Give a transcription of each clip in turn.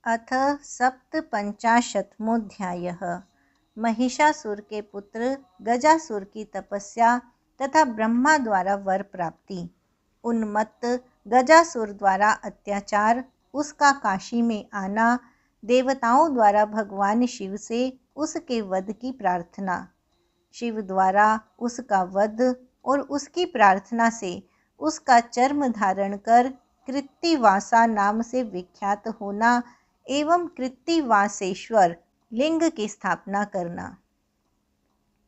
अथ सप्तपञ्चाशत्मोऽध्यायः। महिषासुर के पुत्र गजासुर की तपस्या तथा ब्रह्मा द्वारा वर प्राप्ति। उन्मत्त गजासुर द्वारा अत्याचार, उसका काशी में आना, देवताओं द्वारा भगवान शिव से उसके वध की प्रार्थना। शिव द्वारा उसका वध और उसकी प्रार्थना से उसका चर्म धारण कर कृत्तिवासा नाम से विख्यात होना एवं कृत्तिवासेश्वर लिंग की स्थापना करना।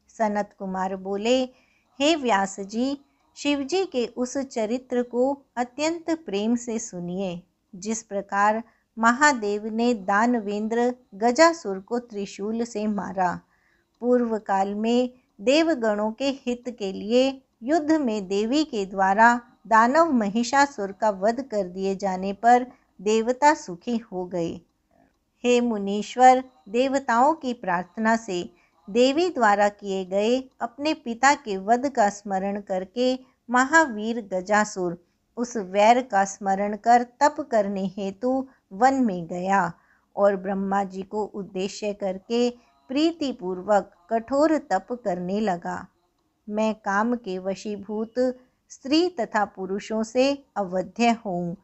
सनत कुमार बोले, हे व्यास जी, शिवजी के उस चरित्र को अत्यंत प्रेम से सुनिए। जिस प्रकार महादेव ने दानवेंद्र गजासुर को त्रिशूल से मारा। पूर्व काल में देवगणों के हित के लिए युद्ध में देवी के द्वारा दानव महिषासुर का वध कर दिए जाने पर देवता सुखी हो गए। हे मुनीश्वर, देवताओं की प्रार्थना से देवी द्वारा किए गए अपने पिता के वध का स्मरण करके महावीर गजासुर उस वैर का स्मरण कर तप करने हेतु वन में गया और ब्रह्मा जी को उद्देश्य करके प्रीतिपूर्वक कठोर तप करने लगा। मैं काम के वशीभूत स्त्री तथा पुरुषों से अवध्य हूँ।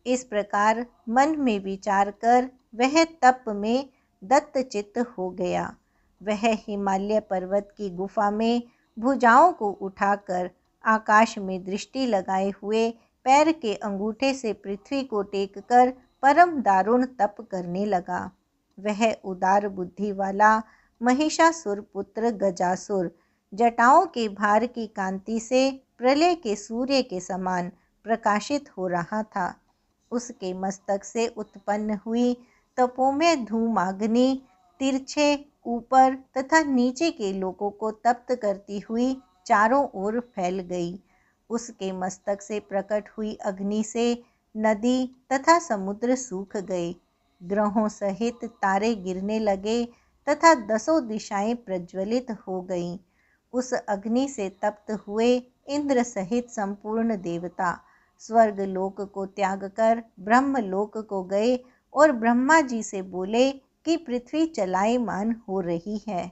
इस प्रकार मन में विचार कर वह तप में दत्तचित्त हो गया। वह हिमालय पर्वत की गुफा में भुजाओं को उठाकर आकाश में दृष्टि लगाए हुए पैर के अंगूठे से पृथ्वी को टेक कर परम दारुण तप करने लगा। वह उदार बुद्धि वाला महिषासुर पुत्र गजासुर जटाओं के भार की कांति से प्रलय के सूर्य के समान प्रकाशित हो रहा था। उसके मस्तक से उत्पन्न हुई तपोमय धूमाग्नि तिरछे ऊपर तथा नीचे के लोगों को तप्त करती हुई चारों ओर फैल गई। उसके मस्तक से प्रकट हुई अग्नि से नदी तथा समुद्र सूख गए। ग्रहों सहित तारे गिरने लगे तथा दसों दिशाएं प्रज्वलित हो गईं। उस अग्नि से तप्त हुए इंद्र सहित संपूर्ण देवता स्वर्ग लोक को त्याग कर ब्रह्मलोक को गए और ब्रह्मा जी से बोले कि पृथ्वी चलायमान हो रही है।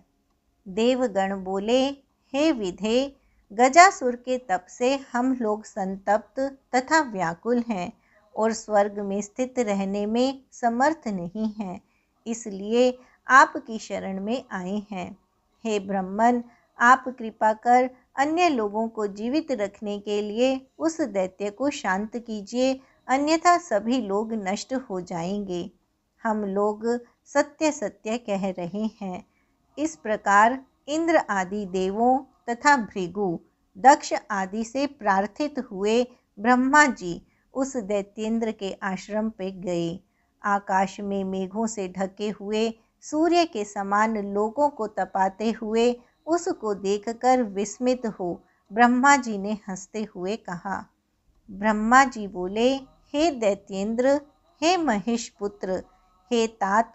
देवगण बोले, हे विधे, गजासुर के तप से हम लोग संतप्त तथा व्याकुल हैं और स्वर्ग में स्थित रहने में समर्थ नहीं हैं, इसलिए आपकी शरण में आए हैं। हे ब्रह्मन, आप कृपा कर अन्य लोगों को जीवित रखने के लिए उस दैत्य को शांत कीजिए, अन्यथा सभी लोग नष्ट हो जाएंगे। हम लोग सत्य सत्य कह रहे हैं। इस प्रकार इंद्र आदि देवों तथा भृगु, दक्ष आदि से प्रार्थित हुए ब्रह्मा जी उस दैत्येंद्र के आश्रम पे गए। आकाश में मेघों से ढके हुए सूर्य के समान लोगों को तपाते हुए उसको देखकर विस्मित हो ब्रह्मा जी ने हंसते हुए कहा। ब्रह्मा जी बोले, हे दैत्येंद्र, हे महेश पुत्र, हे तात,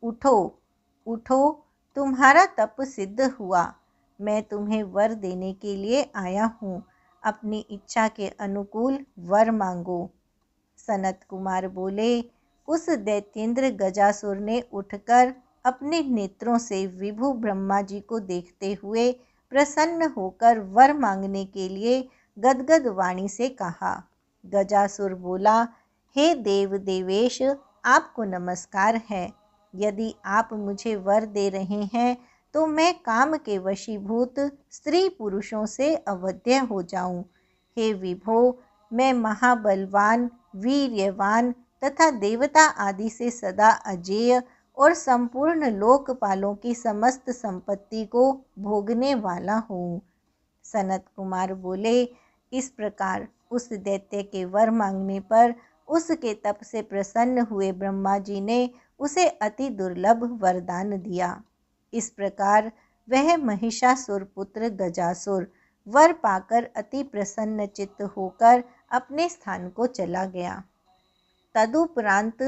उठो उठो, तुम्हारा तप सिद्ध हुआ। मैं तुम्हें वर देने के लिए आया हूँ। अपनी इच्छा के अनुकूल वर मांगो। सनत कुमार बोले, उस दैत्येंद्र गजासुर ने उठकर अपने नेत्रों से विभु ब्रह्मा जी को देखते हुए प्रसन्न होकर वर मांगने के लिए गदगद वाणी से कहा। गजासुर बोला, हे देव देवेश, आपको नमस्कार है। यदि आप मुझे वर दे रहे हैं तो मैं काम के वशीभूत स्त्री पुरुषों से अवध्य हो जाऊं। हे विभो, मैं महाबलवान, वीर्यवान तथा देवता आदि से सदा अजेय और संपूर्ण लोकपालों की समस्त संपत्ति को भोगने वाला हूँ। सनत कुमार बोले, इस प्रकार उस दैत्य के वर मांगने पर उसके तप से प्रसन्न हुए ब्रह्मा जी ने उसे अति दुर्लभ वरदान दिया। इस प्रकार वह महिषासुर पुत्र गजासुर वर पाकर अति प्रसन्न चित्त होकर अपने स्थान को चला गया। तदुपरांत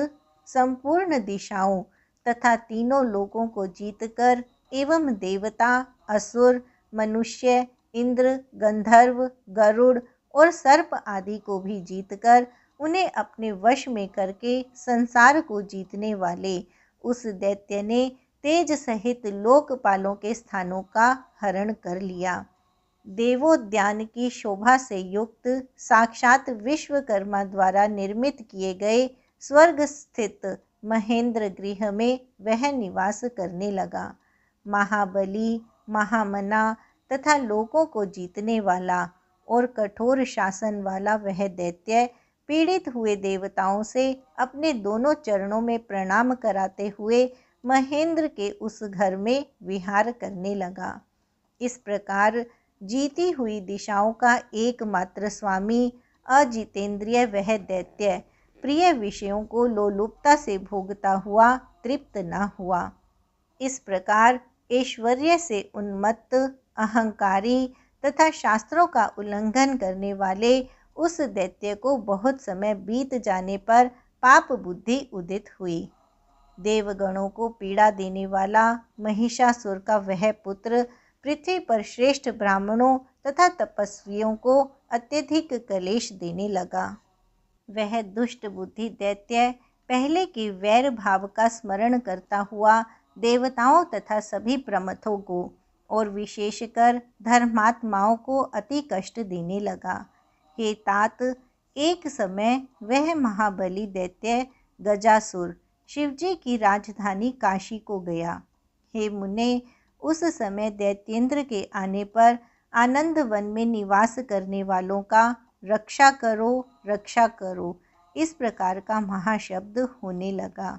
संपूर्ण दिशाओं तथा तीनों लोकों को जीतकर एवं देवता, असुर, मनुष्य, इंद्र, गंधर्व, गरुड़ और सर्प आदि को भी जीतकर उन्हें अपने वश में करके संसार को जीतने वाले उस दैत्य ने तेज सहित लोकपालों के स्थानों का हरण कर लिया। देवोद्यान की शोभा से युक्त साक्षात विश्वकर्मा द्वारा निर्मित किए गए स्वर्ग स्थित महेंद्र गृह में वह निवास करने लगा। महाबली, महामना तथा लोगों को जीतने वाला और कठोर शासन वाला वह दैत्य पीड़ित हुए देवताओं से अपने दोनों चरणों में प्रणाम कराते हुए महेंद्र के उस घर में विहार करने लगा। इस प्रकार जीती हुई दिशाओं का एकमात्र स्वामी अजितेंद्रिय वह दैत्य प्रिय विषयों को लोलुपता से भोगता हुआ तृप्त न हुआ। इस प्रकार ऐश्वर्य से उन्मत्त, अहंकारी तथा शास्त्रों का उल्लंघन करने वाले उस दैत्य को बहुत समय बीत जाने पर पाप बुद्धि उदित हुई। देवगणों को पीड़ा देने वाला महिषासुर का वह पुत्र पृथ्वी पर श्रेष्ठ ब्राह्मणों तथा तपस्वियों को अत्यधिक कलेश देने लगा। वह दुष्ट बुद्धि दैत्य पहले के वैर भाव का स्मरण करता हुआ देवताओं तथा सभी प्रमथों को और विशेषकर धर्मात्माओं को अति कष्ट देने लगा। हे तात, एक समय वह महाबली दैत्य गजासुर शिवजी की राजधानी काशी को गया। हे मुने, उस समय दैत्येंद्र के आने पर आनंद वन में निवास करने वालों का रक्षा करो, रक्षा करो, इस प्रकार का महाशब्द होने लगा।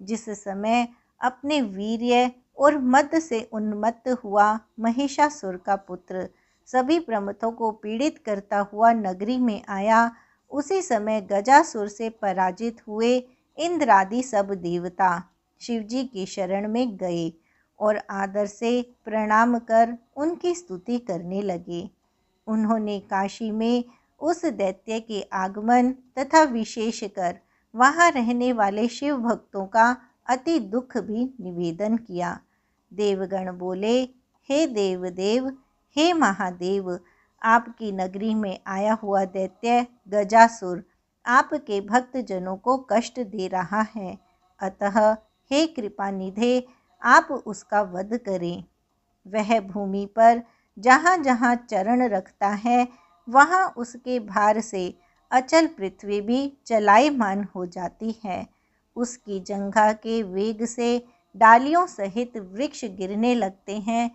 जिस समय अपने वीर्य और मद से उन्मत्त हुआ महिषासुर का पुत्र सभी प्रमथों को पीड़ित करता हुआ नगरी में आया, उसी समय गजासुर से पराजित हुए इंद्रादि सब देवता शिवजी की शरण में गए और आदर से प्रणाम कर उनकी स्तुति करने लगे। उन्होंने काशी में उस दैत्य के आगमन तथा विशेषकर वहाँ रहने वाले शिव भक्तों का अति दुख भी निवेदन किया। देवगण बोले, हे देवदेव, हे महादेव, आपकी नगरी में आया हुआ दैत्य गजासुर आपके भक्तजनों को कष्ट दे रहा है, अतः हे कृपानिधे, आप उसका वध करें। वह भूमि पर जहाँ जहाँ चरण रखता है वहाँ उसके भार से अचल पृथ्वी भी चलायमान हो जाती है। उसकी जंघा के वेग से डालियों सहित वृक्ष गिरने लगते हैं।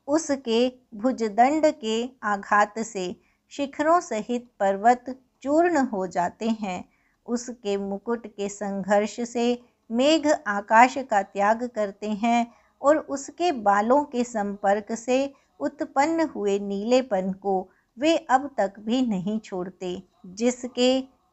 उसके भुजदंड के आघात से शिखरों सहित पर्वत चूर्ण हो जाते हैं। उसके मुकुट के संघर्ष से मेघ आकाश का त्याग करते हैं और उसके बालों के संपर्क से उत्पन्न हुए नीलेपन को वे अब तक भी नहीं छोड़ते। जिसके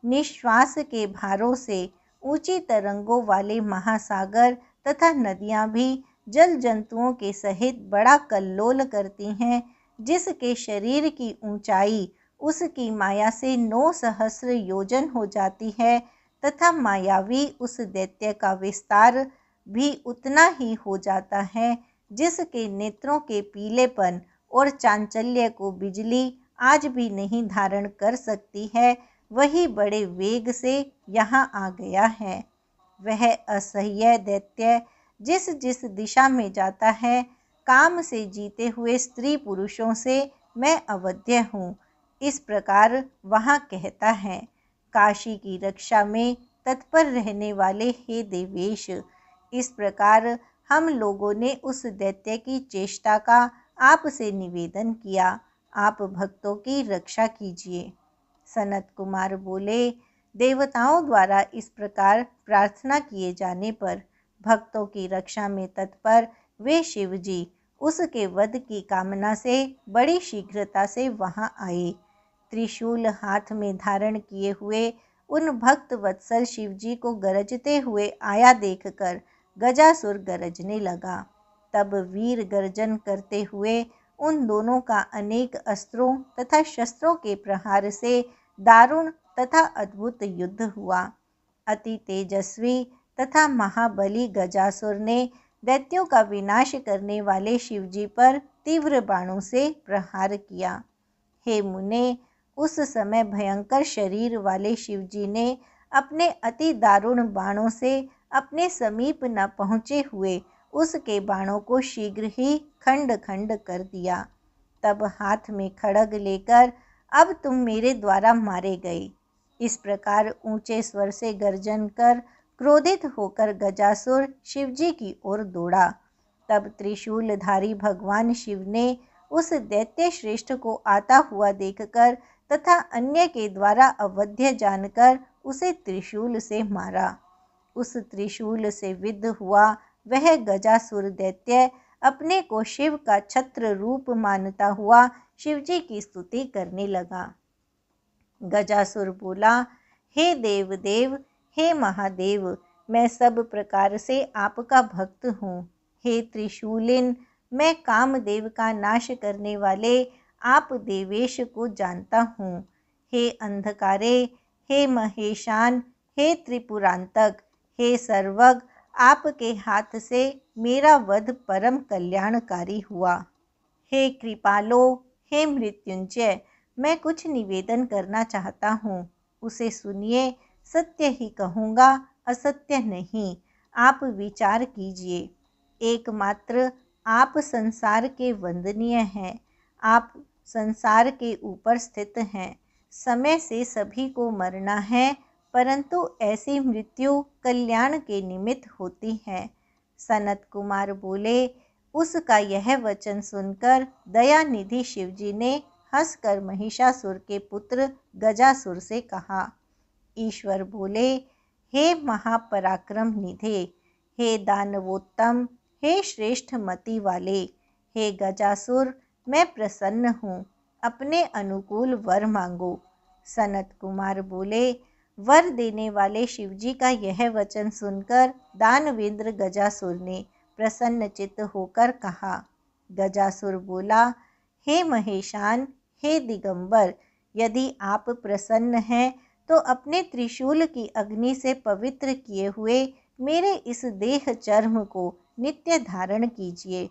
निश्वास के भारों से ऊंची तरंगों वाले महासागर तथा नदियां भी जल जंतुओं के सहित बड़ा कल्लोल करती हैं। जिसके शरीर की ऊंचाई उसकी माया से 9 सहस्र योजन हो जाती है तथा मायावी उस दैत्य का विस्तार भी उतना ही हो जाता है। जिसके नेत्रों के पीलेपन और चांचल्य को बिजली आज भी नहीं धारण कर सकती है, वही बड़े वेग से यहाँ आ गया है। वह असह्य दैत्य जिस जिस दिशा में जाता है, काम से जीते हुए स्त्री पुरुषों से मैं अवध्य हूँ, इस प्रकार वहाँ कहता है। काशी की रक्षा में तत्पर रहने वाले हे देवेश, इस प्रकार हम लोगों ने उस दैत्य की चेष्टा का आपसे निवेदन किया, आप भक्तों की रक्षा कीजिए। सनत कुमार बोले, देवताओं द्वारा इस प्रकार प्रार्थना किए जाने पर भक्तों की रक्षा में तत्पर वे शिवजी उसके वध की कामना से बड़ी शीघ्रता से वहां आए। त्रिशूल हाथ में धारण किए हुए उन भक्त वत्सल शिवजी को गरजते हुए आया देखकर गजासुर गरजने लगा। तब वीर गर्जन करते हुए उन दोनों का अनेक अस्त्रों तथा शस्त्रों के प्रहार से दारुण तथा अद्भुत युद्ध हुआ। अति तेजस्वी तथा महाबली गजासुर ने दैत्यों का विनाश करने वाले शिवजी पर तीव्र बाणों से प्रहार किया। हे मुने, उस समय भयंकर शरीर वाले शिवजी ने अपने अति दारुण बाणों से अपने समीप न पहुँचे हुए उसके बाणों को शीघ्र ही खंड खंड कर दिया। तब हाथ में खड्ग लेकर अब तुम मेरे द्वारा मारे गए, इस प्रकार ऊंचे स्वर से गर्जन कर क्रोधित होकर गजासुर शिवजी की ओर दौड़ा। तब त्रिशूलधारी भगवान शिव ने उस दैत्य श्रेष्ठ को आता हुआ देखकर तथा अन्य के द्वारा अवध्य जानकर उसे त्रिशूल से मारा। उस त्रिशूल से विद्ध हुआ वह गजासुर दैत्य अपने को शिव का छत्र रूप मानता हुआ शिवजी की स्तुति करने लगा। गजासुर बोला, हे देव देव, हे महादेव, मैं सब प्रकार से आपका भक्त हूँ। हे त्रिशूलिन, मैं कामदेव का नाश करने वाले आप देवेश को जानता हूँ। हे अंधकारे, हे महेशान, हे त्रिपुरांतक, हे सर्वग, आपके हाथ से मेरा वध परम कल्याणकारी हुआ। हे कृपालो, हे मृत्युंजय, मैं कुछ निवेदन करना चाहता हूँ, उसे सुनिए। सत्य ही कहूँगा, असत्य नहीं। आप विचार कीजिए। एकमात्र आप संसार के वंदनीय हैं। आप संसार के ऊपर स्थित हैं। समय से सभी को मरना है, परंतु ऐसी मृत्यु कल्याण के निमित्त होती है। सनत कुमार बोले। उसका यह वचन सुनकर दयानिधि शिवजी ने हंसकर महिषासुर के पुत्र गजासुर से कहा। ईश्वर बोले, हे महापराक्रम निधे, हे दानवोत्तम, हे श्रेष्ठ मति वाले, हे गजासुर, मैं प्रसन्न हूँ, अपने अनुकूल वर मांगो। सनत कुमार बोले। वर देने वाले शिवजी का यह वचन सुनकर दानवेंद्र गजासुर ने प्रसन्न चित्त होकर कहा। गजासुर बोला, हे महेशान, हे दिगंबर, यदि आप प्रसन्न हैं तो अपने त्रिशूल की अग्नि से पवित्र किए हुए मेरे इस देह चर्म को नित्य धारण कीजिए।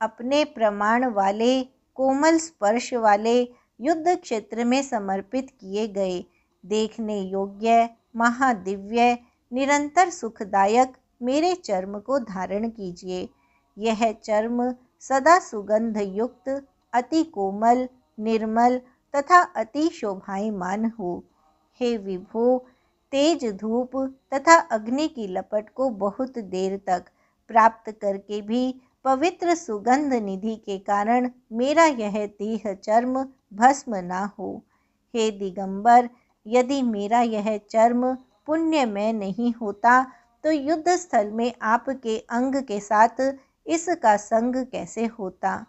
अपने प्रमाण वाले कोमल स्पर्श वाले युद्ध क्षेत्र में समर्पित किए गए देखने योग्य महादिव्य निरंतर सुखदायक मेरे चर्म को धारण कीजिए। यह चर्म सदा सुगंध युक्त, अति कोमल, निर्मल तथा अति शोभायमान हो। हे विभो, तेज धूप तथा अग्नि की लपट को बहुत देर तक प्राप्त करके भी पवित्र सुगंध निधि के कारण मेरा यह देह चर्म भस्म ना हो। हे दिगंबर, यदि मेरा यह चर्म पुण्यमय नहीं होता तो युद्ध स्थल में आपके अंग के साथ इसका संग कैसे होता।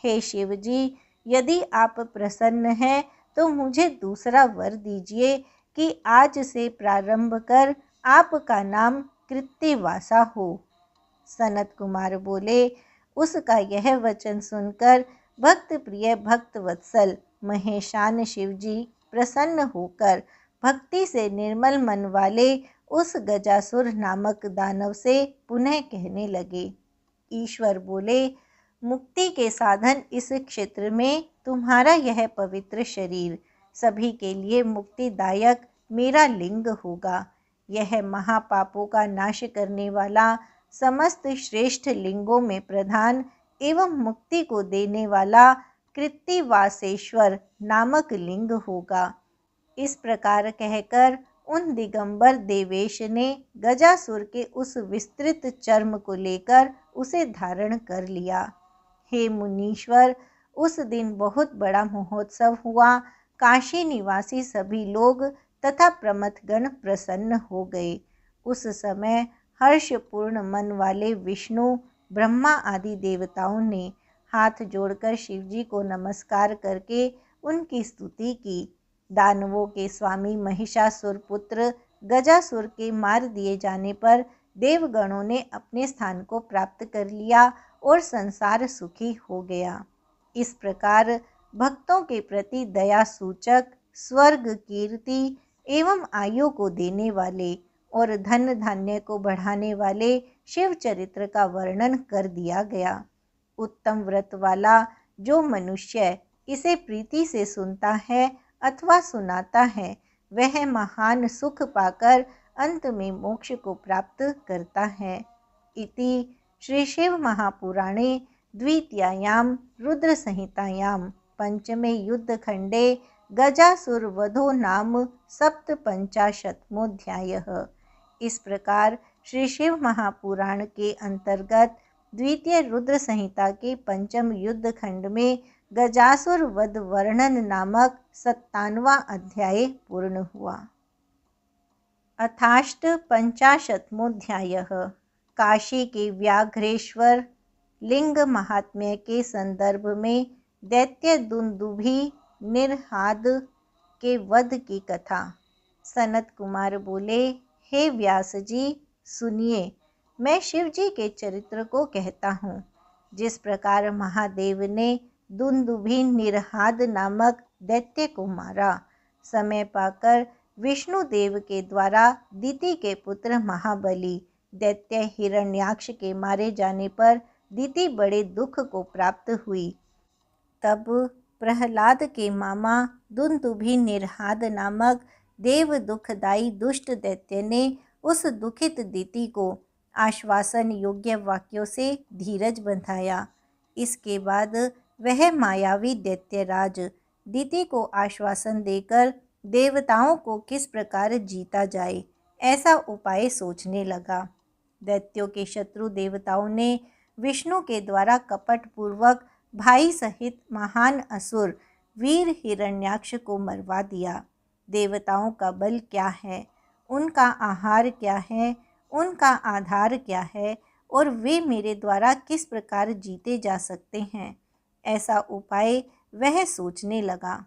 हे शिवजी, यदि आप प्रसन्न हैं तो मुझे दूसरा वर दीजिए कि आज से प्रारंभ कर आपका नाम कृत्तिवासा हो। सनत कुमार बोले। उसका यह वचन सुनकर भक्त प्रिय भक्त वत्सल महेशान शिवजी प्रसन्न होकर भक्ति से निर्मल मन वाले उस गजासुर नामक दानव से पुनः कहने लगे। ईश्वर बोले, मुक्ति के साधन इस क्षेत्र में तुम्हारा यह पवित्र शरीर सभी के लिए मुक्तिदायक मेरा लिंग होगा। यह महापापों का नाश करने वाला, समस्त श्रेष्ठ लिंगों में प्रधान एवं मुक्ति को देने वाला कृत्तिवासेश्वर नामक लिंग होगा। इस प्रकार कहकर उन दिगंबर देवेश ने गजासुर के उस विस्तृत चर्म को लेकर उसे धारण कर लिया। हे मुनीश्वर, उस दिन बहुत बड़ा महोत्सव हुआ। काशी निवासी सभी लोग तथा प्रमथगण प्रसन्न हो गए। उस समय हर्षपूर्ण मन वाले विष्णु, ब्रह्मा आदि देवताओं ने हाथ जोड़कर शिवजी को नमस्कार करके उनकी स्तुति की। दानवों के स्वामी महिषासुर पुत्र गजासुर के मार दिए जाने पर देवगणों ने अपने स्थान को प्राप्त कर लिया और संसार सुखी हो गया। इस प्रकार भक्तों के प्रति दया सूचक, स्वर्ग कीर्ति एवं आयु को देने वाले और धन धान्य को बढ़ाने वाले शिव चरित्र का वर्णन कर दिया गया। उत्तम व्रत वाला जो मनुष्य इसे प्रीति से सुनता है अथवा सुनाता है वह महान सुख पाकर अंत में मोक्ष को प्राप्त करता है। इति श्री शिव महापुराणे द्वितीयायां रुद्र संहितायां पंचमे युद्धखंडे गजासुरवधो नाम सप्तपंचाशत्मोऽध्यायः। इस प्रकार श्री शिव महापुराण के अंतर्गत द्वितीय रुद्र संहिता के पंचम युद्ध खंड में गजासुर वध वर्णन नामक 97वां अध्याय पूर्ण हुआ। अथाष्ट पंचाशत्मोऽध्यायः। काशी के व्याघ्रेश्वर लिंग महात्म्य के संदर्भ में दैत्य दुंदुभि निरहाद के वध की कथा। सनत कुमार बोले, हे व्यास जी सुनिए, मैं शिव जी के चरित्र को कहता हूँ। जिस प्रकार महादेव ने दुंदुभि निरहाद नामक दैत्य को मारा, समय पाकर विष्णु देव के द्वारा दिति के पुत्र महाबली दैत्य हिरण्याक्ष के मारे जाने पर दिति बड़े दुख को प्राप्त हुई। तब प्रहलाद के मामा दुंदुभि निरहाद नामक देव दुखदायी दुष्ट दैत्य ने उस दुखित दिति को आश्वासन योग्य वाक्यों से धीरज बंधाया। इसके बाद वह मायावी दैत्यराज दिति को आश्वासन देकर देवताओं को किस प्रकार जीता जाए ऐसा उपाय सोचने लगा। दैत्यों के शत्रु देवताओं ने विष्णु के द्वारा कपटपूर्वक भाई सहित महान असुर वीर हिरण्याक्ष को मरवा दिया। देवताओं का बल क्या है, उनका आहार क्या है, उनका आधार क्या है और वे मेरे द्वारा किस प्रकार जीते जा सकते हैं, ऐसा उपाय वह सोचने लगा।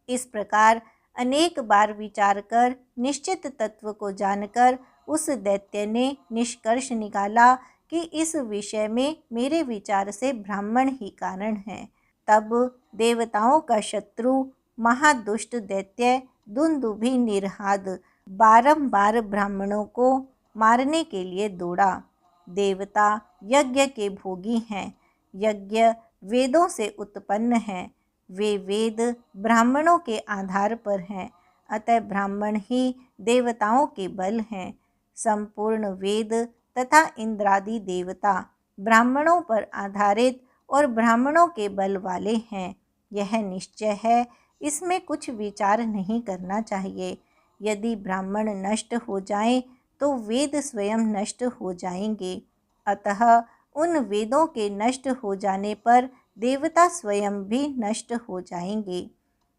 इस प्रकार अनेक बार विचार कर निश्चित तत्व को जानकर उस दैत्य ने निष्कर्ष निकाला कि इस विषय में मेरे विचार से ब्राह्मण ही कारण है। तब देवताओं का शत्रु महादुष्ट दैत्य दुंदुभि निरहाद बारंबार ब्राह्मणों को मारने के लिए दौड़ा। देवता यज्ञ के भोगी हैं, यज्ञ वेदों से उत्पन्न हैं, वे वेद ब्राह्मणों के आधार पर हैं, अतः ब्राह्मण ही देवताओं के बल हैं। संपूर्ण वेद तथा इंद्रादि देवता ब्राह्मणों पर आधारित और ब्राह्मणों के बल वाले हैं, यह निश्चय है, इसमें कुछ विचार नहीं करना चाहिए। यदि ब्राह्मण नष्ट हो जाएं तो वेद स्वयं नष्ट हो जाएंगे, अतः उन वेदों के नष्ट हो जाने पर देवता स्वयं भी नष्ट हो जाएंगे।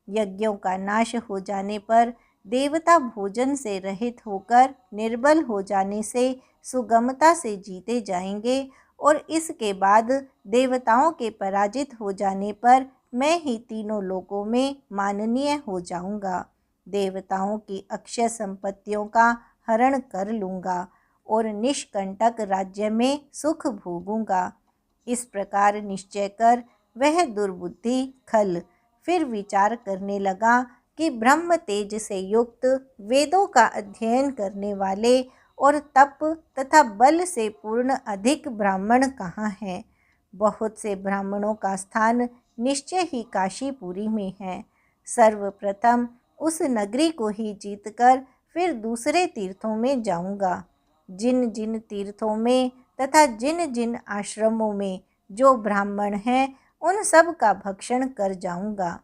यज्ञों का नाश हो जाने पर देवता भोजन से रहित होकर निर्बल हो जाने से सुगमता से जीते जाएंगे और इसके बाद देवताओं के पराजित हो जाने पर मैं ही तीनों लोकों में माननीय हो जाऊंगा। देवताओं की अक्षय संपत्तियों का हरण कर लूँगा और निष्कंटक राज्य में सुख भोगूंगा। इस प्रकार निश्चय कर वह दुर्बुद्धि खल फिर विचार करने लगा कि ब्रह्म तेज से युक्त वेदों का अध्ययन करने वाले और तप तथा बल से पूर्ण अधिक ब्राह्मण कहाँ हैं। बहुत से ब्राह्मणों का स्थान निश्चय ही काशीपुरी में है। सर्वप्रथम उस नगरी को ही जीतकर फिर दूसरे तीर्थों में जाऊंगा। जिन जिन तीर्थों में तथा जिन जिन आश्रमों में जो ब्राह्मण हैं उन सब का भक्षण कर जाऊंगा।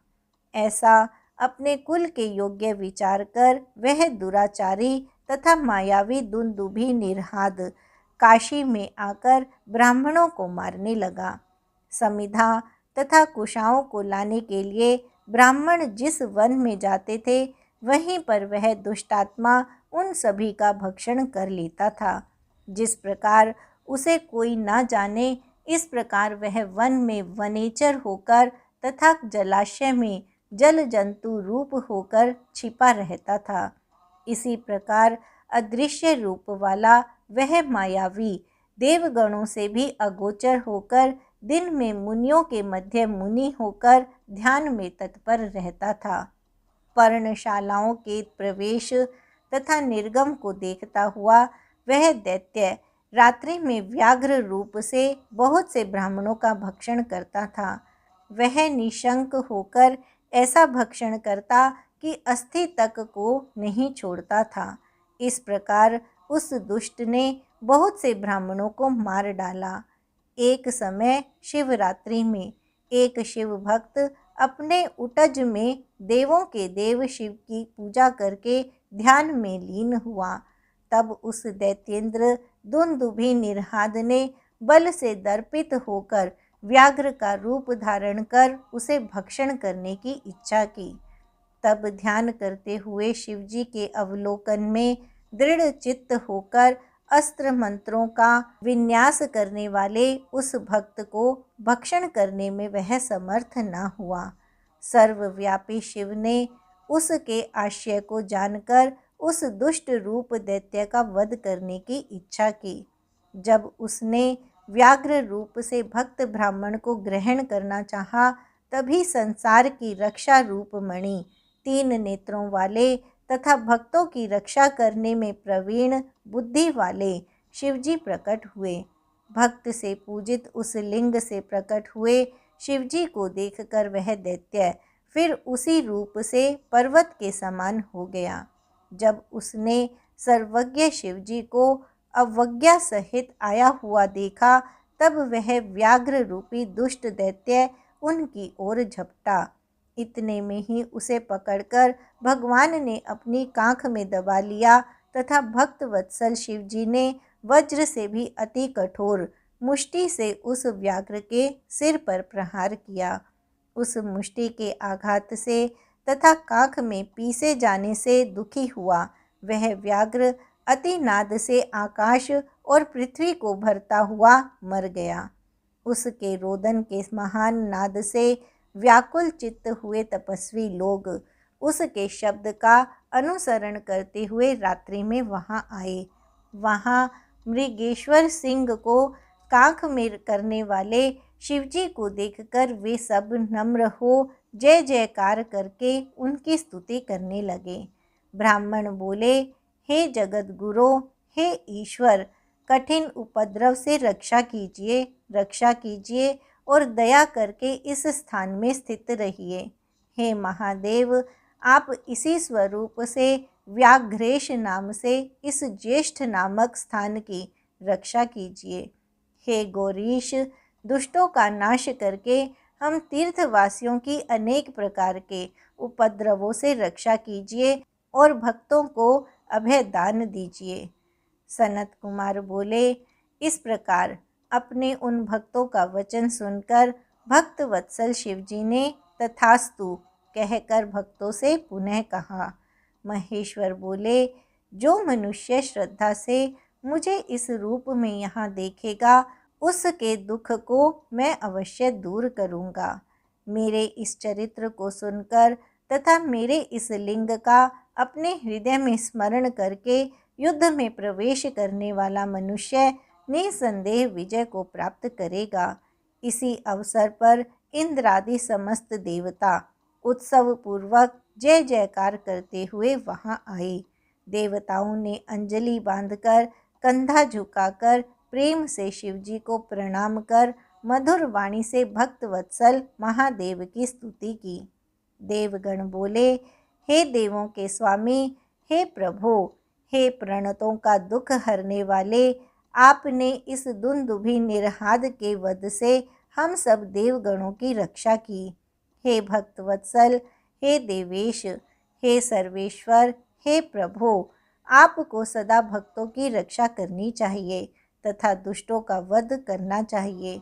ऐसा अपने कुल के योग्य विचार कर वह दुराचारी तथा मायावी दुंदुभि निरहाद काशी में आकर ब्राह्मणों को मारने लगा। समिधा तथा कुशाओं को लाने के लिए ब्राह्मण जिस वन में जाते थे वहीं पर वह दुष्टात्मा उन सभी का भक्षण कर लेता था। जिस प्रकार उसे कोई ना जाने इस प्रकार वह वन में वनेचर होकर तथा जलाशय में जल जंतु रूप होकर छिपा रहता था। इसी प्रकार अदृश्य रूप वाला वह मायावी देवगणों से भी अगोचर होकर दिन में मुनियों के मध्य मुनि होकर ध्यान में तत्पर रहता था। पर्णशालाओं के प्रवेश तथा निर्गम को देखता हुआ वह दैत्य रात्रि में व्याघ्र रूप से बहुत से ब्राह्मणों का भक्षण करता था। वह निशंक होकर ऐसा भक्षण करता कि अस्थि तक को नहीं छोड़ता था। इस प्रकार उस दुष्ट ने बहुत से ब्राह्मणों को मार डाला। एक समय शिवरात्रि में एक शिव भक्त अपने उटज में देवों के देव शिव की पूजा करके ध्यान में लीन हुआ। तब उस दैत्येंद्र दुंदुभि निरहाद ने बल से दर्पित होकर व्याघ्र का रूप धारण कर उसे भक्षण करने की इच्छा की। तब ध्यान करते हुए शिवजी के अवलोकन में दृढ़ चित्त होकर अस्त्र मंत्रों का विन्यास करने वाले उस भक्त को भक्षण करने में वह समर्थ न हुआ। सर्वव्यापी शिव ने उसके आशय को जानकर उस दुष्ट रूप दैत्य का वध करने की इच्छा की। जब उसने व्याघ्र रूप से भक्त ब्राह्मण को ग्रहण करना चाहा, तभी संसार की रक्षा रूप मणि, 3 नेत्रों वाले तथा भक्तों की रक्षा करने में प्रवीण बुद्धि वाले शिवजी प्रकट हुए। भक्त से पूजित उस लिंग से प्रकट हुए शिवजी को देखकर वह दैत्य फिर उसी रूप से पर्वत के समान हो गया। जब उसने सर्वज्ञ शिवजी को अवज्ञा सहित आया हुआ देखा, तब वह व्याघ्र रूपी दुष्ट दैत्य उनकी ओर झपटा। इतने में ही उसे पकड़कर भगवान ने अपनी कांख में दबा लिया तथा भक्त वत्सल शिवजी ने वज्र से भी अति कठोर मुष्टि से उस व्याघ्र के सिर पर प्रहार किया। उस मुष्टि के आघात से तथा कांख में पीसे जाने से दुखी हुआ वह व्याघ्र अति नाद से आकाश और पृथ्वी को भरता हुआ मर गया। उसके रोदन के महान नाद से व्याकुल चित्त हुए तपस्वी लोग उसके शब्द का अनुसरण करते हुए रात्रि में वहाँ आए। वहाँ मृगेश्वर सिंह को कांख में करने वाले शिवजी को देखकर वे सब नम्र हो जय जयकार करके उनकी स्तुति करने लगे। ब्राह्मण बोले, हे जगत गुरु, हे ईश्वर, कठिन उपद्रव से रक्षा कीजिए और दया करके इस स्थान में स्थित रहिए। हे महादेव, आप इसी स्वरूप से व्याघ्रेश नाम से इस ज्येष्ठ नामक स्थान की रक्षा कीजिए। हे गौरीश, दुष्टों का नाश करके हम तीर्थवासियों की अनेक प्रकार के उपद्रवों से रक्षा कीजिए और भक्तों को अभय दान दीजिए। सनत कुमार बोले, इस प्रकार अपने उन भक्तों का वचन सुनकर भक्त वत्सल शिवजी ने तथास्तु कहकर भक्तों से पुनः कहा। महेश्वर बोले, जो मनुष्य श्रद्धा से मुझे इस रूप में यहाँ देखेगा, उसके दुख को मैं अवश्य दूर करूँगा। मेरे इस चरित्र को सुनकर तथा मेरे इस लिंग का अपने हृदय में स्मरण करके युद्ध में प्रवेश करने वाला मनुष्य निसंदेह विजय को प्राप्त करेगा। इसी अवसर पर इंद्रादि समस्त देवता उत्सव पूर्वक जय जयकार करते हुए वहां आए। देवताओं ने अंजलि बांधकर कंधा झुकाकर प्रेम से शिवजी को प्रणाम कर मधुर वाणी से भक्त वत्सल महादेव की स्तुति की। देवगण बोले, हे देवों के स्वामी, हे प्रभु, हे प्रणतों का दुख हरने वाले, आपने इस दुंदुभि निरहाद के वध से हम सब देवगणों की रक्षा की। हे भक्त वत्सल, हे देवेश, हे सर्वेश्वर, हे प्रभु, आपको सदा भक्तों की रक्षा करनी चाहिए तथा दुष्टों का वध करना चाहिए।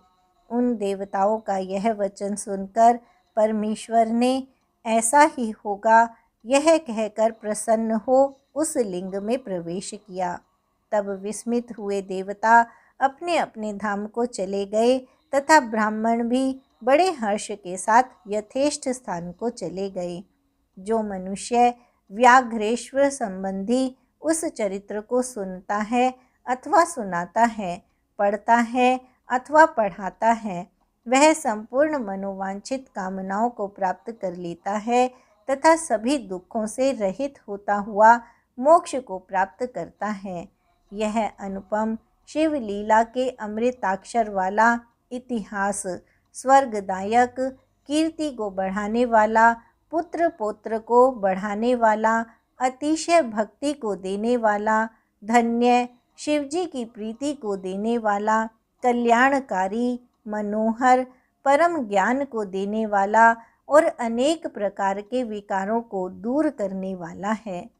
उन देवताओं का यह वचन सुनकर परमेश्वर ने ऐसा ही होगा यह कहकर प्रसन्न हो उस लिंग में प्रवेश किया। तब विस्मित हुए देवता अपने अपने धाम को चले गए तथा ब्राह्मण भी बड़े हर्ष के साथ यथेष्ट स्थान को चले गए। जो मनुष्य व्याघ्रेश्वर संबंधी उस चरित्र को सुनता है अथवा सुनाता है, पढ़ता है अथवा पढ़ाता है, वह संपूर्ण मनोवांछित कामनाओं को प्राप्त कर लेता है तथा सभी दुखों से रहित होता हुआ मोक्ष को प्राप्त करता है। यह अनुपम शिव लीला के अमृताक्षर वाला इतिहास, स्वर्गदायक कीर्ति को बढ़ाने वाला पुत्र पौत्र को बढ़ाने वाला, अतिशय भक्ति को देने वाला, धन्य, शिवजी की प्रीति को देने वाला, कल्याणकारी, मनोहर, परम ज्ञान को देने वाला और अनेक प्रकार के विकारों को दूर करने वाला है।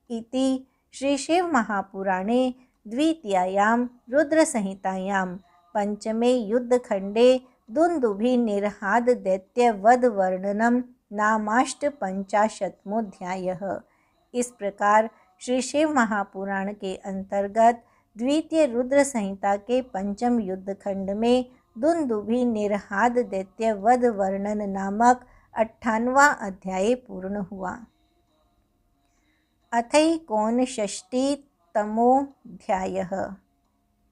इति श्री शिव महापुराणे द्वितीयायां रुद्र संहितायां पंचमे युद्धखंडे दुंदुभि निर्हाद दैत्य वध वर्णनम नामाष्टपंचाशत्मोऽध्यायः। इस प्रकार श्री शिव महापुराण के अंतर्गत द्वितीय रुद्र संहिता के पंचम युद्धखंड में दुंदुभि निर्हाद दैत्य वध वर्णन नामक 58वां अध्याय पूर्ण हुआ। अथैकोनषष्टितमोऽध्यायः।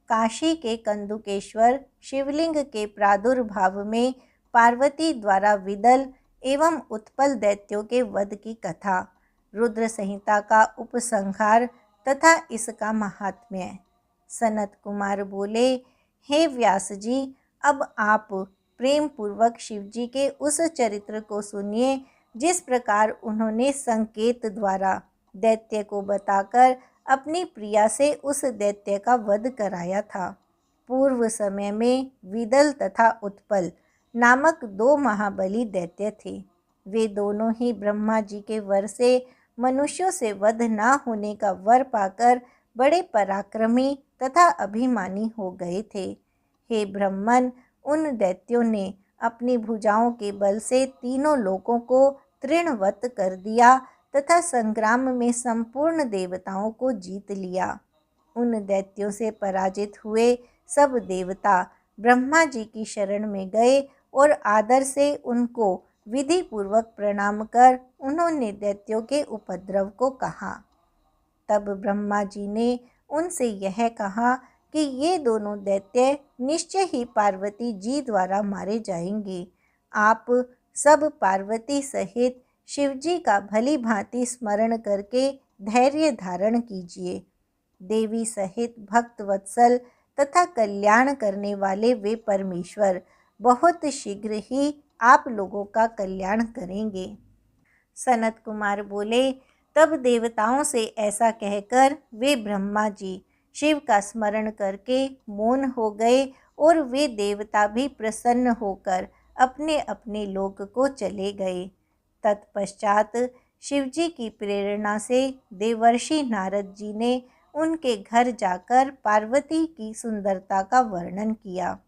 काशी के कंदुकेश्वर शिवलिंग के प्रादुर्भाव में पार्वती द्वारा विदल एवं उत्पल दैत्यों के वध की कथा, रुद्र संहिता का उपसंहार तथा इसका महात्म्य। सनत कुमार बोले, हे व्यास जी, अब आप प्रेम पूर्वक शिवजी के उस चरित्र को सुनिए जिस प्रकार उन्होंने संकेत द्वारा दैत्य को बताकर अपनी प्रिया से उस दैत्य का वध कराया था। पूर्व समय में विदल तथा उत्पल नामक 2 महाबली दैत्य थे। वे दोनों ही ब्रह्मा जी के वर से मनुष्यों से वध न होने का वर पाकर बड़े पराक्रमी तथा अभिमानी हो गए थे। हे ब्रह्मन, उन दैत्यों ने अपनी भुजाओं के बल से तीनों लोकों को तृणवत कर दिया तथा संग्राम में संपूर्ण देवताओं को जीत लिया। उन दैत्यों से पराजित हुए सब देवता ब्रह्मा जी की शरण में गए और आदर से उनको विधि पूर्वक प्रणाम कर उन्होंने दैत्यों के उपद्रव को कहा। तब ब्रह्मा जी ने उनसे यह कहा कि ये दोनों दैत्य निश्चय ही पार्वती जी द्वारा मारे जाएंगे। आप सब पार्वती सहित शिवजी का भली भांति स्मरण करके धैर्य धारण कीजिए। देवी सहित भक्त वत्सल तथा कल्याण करने वाले वे परमेश्वर बहुत शीघ्र ही आप लोगों का कल्याण करेंगे। सनत कुमार बोले, तब देवताओं से ऐसा कहकर वे ब्रह्मा जी शिव का स्मरण करके मौन हो गए और वे देवता भी प्रसन्न होकर अपने अपने लोक को चले गए। तत्पश्चात शिवजी की प्रेरणा से देवर्षि नारद जी ने उनके घर जाकर पार्वती की सुंदरता का वर्णन किया।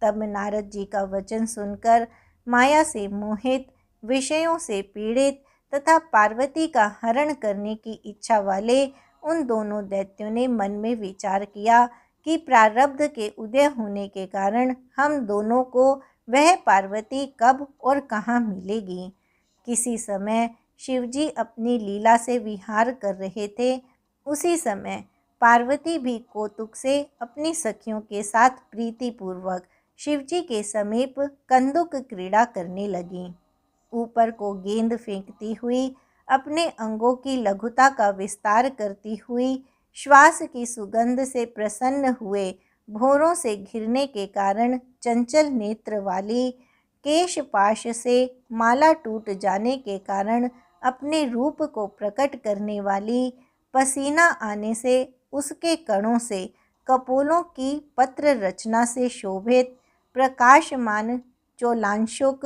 तब नारद जी का वचन सुनकर माया से मोहित, विषयों से पीड़ित तथा पार्वती का हरण करने की इच्छा वाले उन दोनों दैत्यों ने मन में विचार किया कि प्रारब्ध के उदय होने के कारण हम दोनों को वह पार्वती कब और कहाँ मिलेगी। किसी समय शिवजी अपनी लीला से विहार कर रहे थे। उसी समय पार्वती भी कौतुक से अपनी सखियों के साथ प्रीतिपूर्वक शिवजी के समीप कंदुक क्रीड़ा करने लगीं। ऊपर को गेंद फेंकती हुई, अपने अंगों की लघुता का विस्तार करती हुई, श्वास की सुगंध से प्रसन्न हुए, भौरों से घिरने के कारण चंचल नेत्र वाली, केशपाश से माला टूट जाने के कारण अपने रूप को प्रकट करने वाली, पसीना आने से उसके कणों से कपोलों की पत्र रचना से शोभित, प्रकाशमान चोलांशुक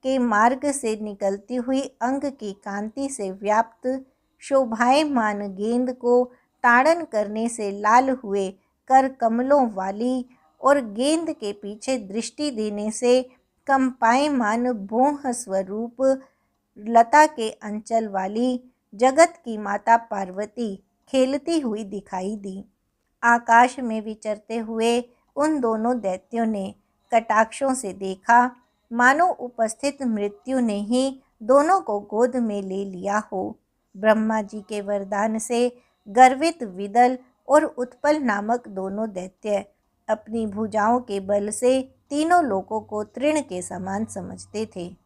के मार्ग से निकलती हुई अंग की कांति से व्याप्त, शोभायमान गेंद को ताड़न करने से लाल हुए कर कमलों वाली और गेंद के पीछे दृष्टि देने से कंपायमान भोह स्वरूप लता के अंचल वाली जगत की माता पार्वती खेलती हुई दिखाई दी। आकाश में विचरते हुए उन दोनों दैत्यों ने कटाक्षों से देखा, मानो उपस्थित मृत्यु ने ही दोनों को गोद में ले लिया हो। ब्रह्मा जी के वरदान से गर्वित विदल और उत्पल नामक दोनों दैत्य अपनी भुजाओं के बल से तीनों लोकों को तृण के समान समझते थे।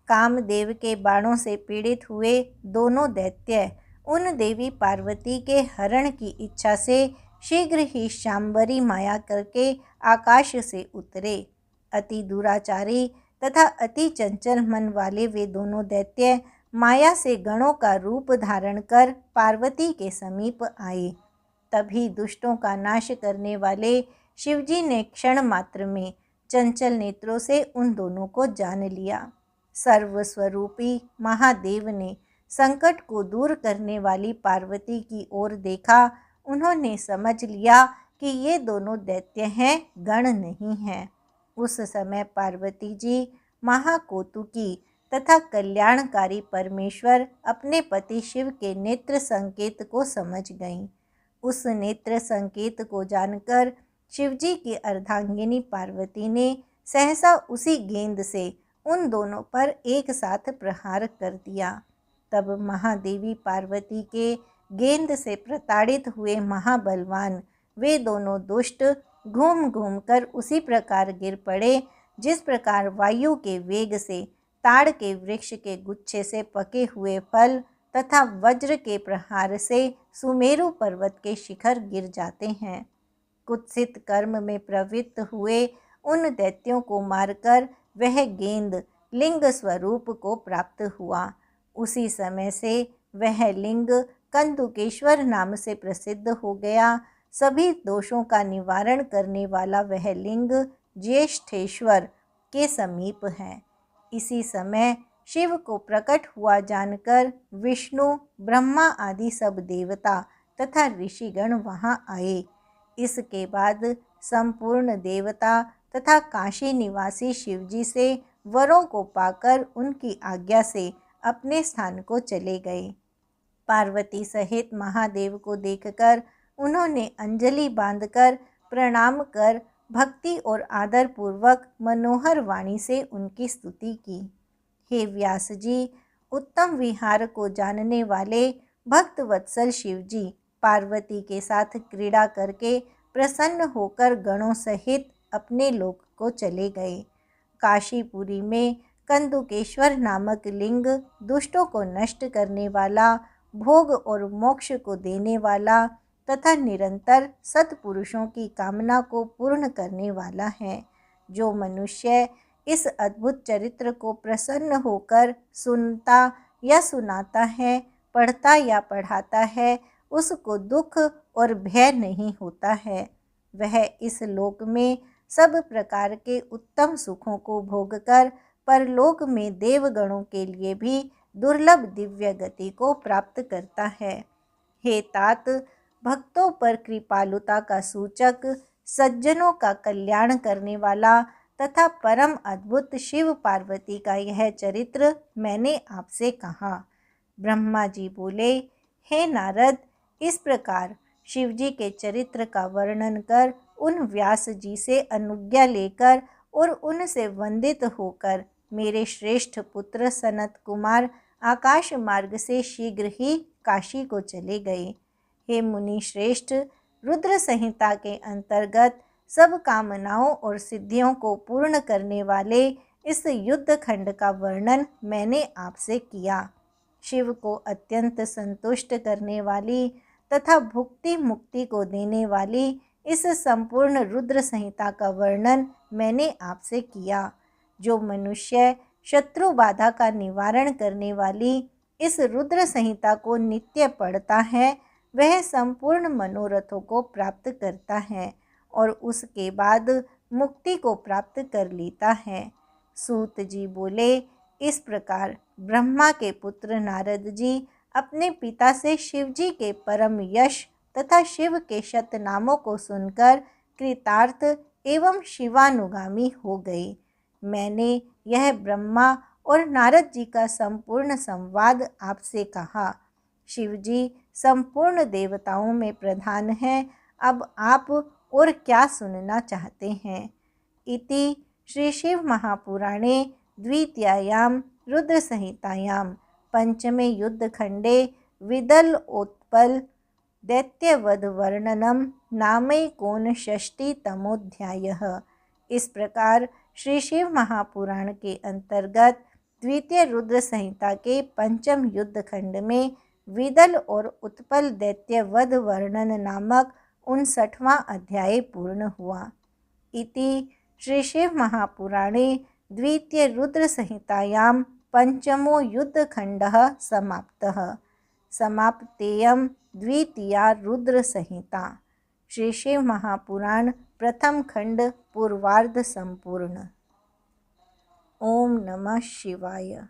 कामदेव के बाणों से पीड़ित हुए दोनों दैत्य उन देवी पार्वती के हरण की इच्छा से शीघ्र ही शांबरी माया करके आकाश से उतरे। अति दुराचारी तथा अति चंचल मन वाले वे दोनों दैत्य माया से गणों का रूप धारण कर पार्वती के समीप आए। तभी दुष्टों का नाश करने वाले शिवजी ने क्षण मात्र में चंचल नेत्रों से उन दोनों को जान लिया। सर्वस्वरूपी महादेव ने संकट को दूर करने वाली पार्वती की ओर देखा। उन्होंने समझ लिया कि ये दोनों दैत्य हैं, गण नहीं हैं। उस समय पार्वती जी महाकौतुकी तथा कल्याणकारी परमेश्वर अपने पति शिव के नेत्र संकेत को समझ गईं। उस नेत्र संकेत को जानकर शिवजी की अर्धांगिनी पार्वती ने सहसा उसी गेंद से उन दोनों पर एक साथ प्रहार कर दिया। तब महादेवी पार्वती के गेंद से प्रताड़ित हुए महाबलवान वे दोनों दुष्ट घूम घूम कर उसी प्रकार गिर पड़े जिस प्रकार वायु के वेग से ताड़ के वृक्ष के गुच्छे से पके हुए फल तथा वज्र के प्रहार से सुमेरु पर्वत के शिखर गिर जाते हैं। कुत्सित कर्म में प्रवृत्त हुए उन दैत्यों को मारकर वह गेंद लिंग स्वरूप को प्राप्त हुआ। उसी समय से वह लिंग कंदुकेश्वर नाम से प्रसिद्ध हो गया। सभी दोषों का निवारण करने वाला वह लिंग ज्येष्ठेश्वर के समीप है। इसी समय शिव को प्रकट हुआ जानकर विष्णु, ब्रह्मा आदि सब देवता तथा ऋषिगण वहां आए। इसके बाद संपूर्ण देवता तथा काशी निवासी शिवजी से वरों को पाकर उनकी आज्ञा से अपने स्थान को चले गए। पार्वती सहित महादेव को देखकर उन्होंने अंजलि बांधकर प्रणाम कर भक्ति और आदर पूर्वक मनोहर वाणी से उनकी स्तुति की। हे व्यास जी, उत्तम विहार को जानने वाले भक्त वत्सल शिवजी पार्वती के साथ क्रीड़ा करके प्रसन्न होकर गणों सहित अपने लोक को चले गए। काशीपुरी में कंदुकेश्वर नामक लिंग दुष्टों को नष्ट करने वाला, भोग और मोक्ष को देने वाला तथा निरंतर सत्पुरुषों की कामना को पूर्ण करने वाला है। जो मनुष्य इस अद्भुत चरित्र को प्रसन्न होकर सुनता या सुनाता है, पढ़ता या पढ़ाता है, उसको दुख और भय नहीं होता है। वह इस लोक में सब प्रकार के उत्तम सुखों को भोगकर परलोक में देवगणों के लिए भी दुर्लभ दिव्य गति को प्राप्त करता है। हे तात, भक्तों पर कृपालुता का सूचक, सज्जनों का कल्याण करने वाला तथा परम अद्भुत शिव पार्वती का यह चरित्र मैंने आपसे कहा। ब्रह्मा जी बोले, हे नारद, इस प्रकार शिवजी के चरित्र का वर्णन कर उन व्यास जी से अनुज्ञा लेकर और उनसे वंदित होकर मेरे श्रेष्ठ पुत्र सनत कुमार आकाश मार्ग से शीघ्र ही काशी को चले गए। हे मुनि श्रेष्ठ, रुद्र संहिता के अंतर्गत सब कामनाओं और सिद्धियों को पूर्ण करने वाले इस युद्ध खंड का वर्णन मैंने आपसे किया। शिव को अत्यंत संतुष्ट करने वाली तथा भुक्ति मुक्ति को देने वाली इस संपूर्ण रुद्र संहिता का वर्णन मैंने आपसे किया। जो मनुष्य शत्रु बाधा का निवारण करने वाली इस रुद्र संहिता को नित्य पढ़ता है, वह संपूर्ण मनोरथों को प्राप्त करता है और उसके बाद मुक्ति को प्राप्त कर लेता है। सूत जी बोले, इस प्रकार ब्रह्मा के पुत्र नारद जी अपने पिता से शिवजी के परम यश तथा शिव के शत नामों को सुनकर कृतार्थ एवं शिवानुगामी हो गए। मैंने यह ब्रह्मा और नारद जी का संपूर्ण संवाद आपसे कहा। शिवजी संपूर्ण देवताओं में प्रधान हैं। अब आप और क्या सुनना चाहते हैं? इति श्री शिव महापुराणे द्वितीयायां रुद्र संहितायां पंचमे युद्धखंडे विदलोत्पल दैत्यवध वर्णनम नामैकोनषष्टितमोऽध्यायः। इस प्रकार श्री शिव महापुराण के अंतर्गत द्वितीय रुद्र संहिता के पंचम युद्धखंड में विदल और उत्पल दैत्यवध वर्णन नामक 59वां अध्याय पूर्ण हुआ। इति श्री शिव महापुराणे द्वितीय रुद्र संहितायां पंचमो युद्धखण्डः समाप्तः। समाप्तेयं द्वितीया रुद्रसंहिता। श्री शिव महापुराण प्रथम खंड पूर्वार्ध संपूर्ण। ओम नमः शिवाय।